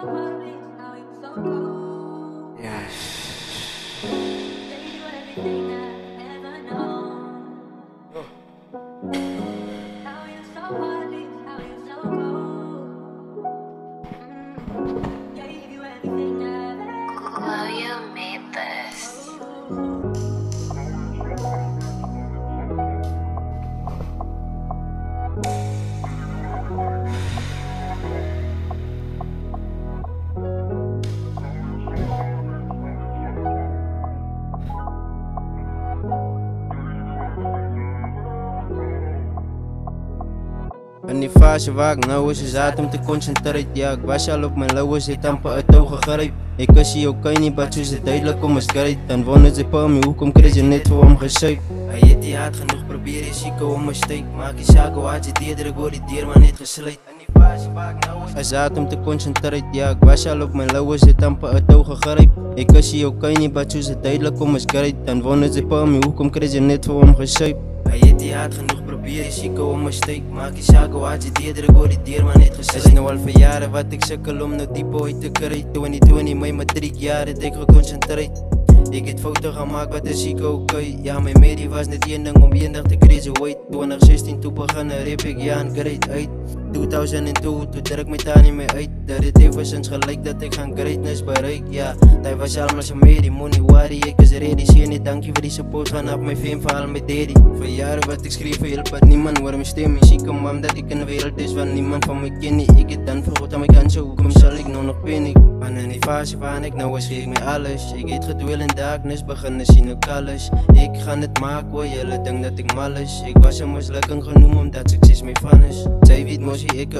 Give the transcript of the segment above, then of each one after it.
You made this. In die fase waar ek nou is hard om te concentreer. Ja, ek was al op my lauwes, het amper uit touw gegryp. Ek is hier okay nie, but soos het duidelik om is great. Dan wonder sy pa my, hoekom kry jy net vir hom gesuip? Hy het die hard genoeg, probeer jy sieke om my steek. Maak die saak hoe hard jy deeder, ek word die deur maar net gesluit. In die fase waar ek nou is hard om te concentreer. Ja, ek was al op my lauwes, het amper uit touw gegryp. Ek is hier okay nie, but soos het duidelik om is great. Dan wonder sy pa my, hoekom kry jy net vir hom gesuip? Hy het die hard genoeg, probeer jy sieke om my steek. Maak die saak hoe hard jy deeder, ek word die deur maar net gesluit. Is nou al vir jare wat ek sukkel om nou diep uit te kry. 2020 my matriek jaar het ek geconcentreer. Ek het foute gemaakt wat is sieke okay. Ja, my medie was net een ding om eendag te graduate. 2016 toe begin rap ek ja in grade uit. 2002 toe druk my tannie my uit. Dat het even sinds gelijk dat ek gaan greatness bereik. Ja, die was allemaal so medie, money worry, ek is ready. Sê nie dankie vir die support vanaf my fame verhaal met daddy. Vir jare wat ek skreef vir help, niemand hoor my stem. En sieke mam dat ek in die wereld is, want niemand van my ken nie. Ek het dan vergoed aan my kant, so hoekom sal ek nou nog paniek? Want in die fase waarin ek nou is, gee ek my alles. Ek het gedweel in darkness, begin te sien ook alles. Ek gaan het maak, hoor jylle ding dat ek mal is. Ek was een mislukking genoem, omdat sukses my van is. Sy weet mos wie ek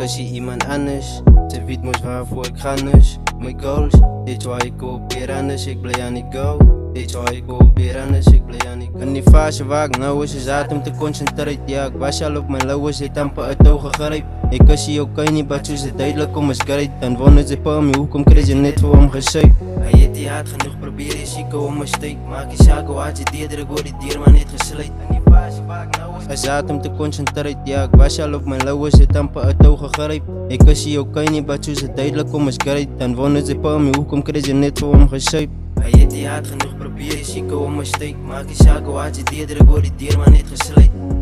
is hier iemand anders. Sy weet mos waarvoor ek gaan is. My goals, dit waar ek op weer anders, ek bly aan die go. Dit waar ek op weer anders, ek bly aan die go. In die fase waar ek nou is hard om te concentreer. Ja, ek was al op my lauwes, het amper uit touw gegryp. Ek is hier okay nie, but soos het duidelik om is great. Dan wonder sy pa my, hoekom kry jy net vir hom gesuip? Hy het die hard genoeg, probeer jy sieke om my steek. Maak die saak hoe hard jy deeder, ek word die deur maar net gesluit. In die fase waar ek nou is hard om te concentreer. Ja, ek was al op my lauwes, het amper uit touw gegryp. Ek is hier okay nie, but soos het duidelik om is great. Dan wonder sy pa my, hoekom kry jy net vir hom gesuip? Hy het die hard genoeg, probeer jy sieke om my steek. Maak die saak hoe hard jy deeder, ek word die deur maar net gesluit.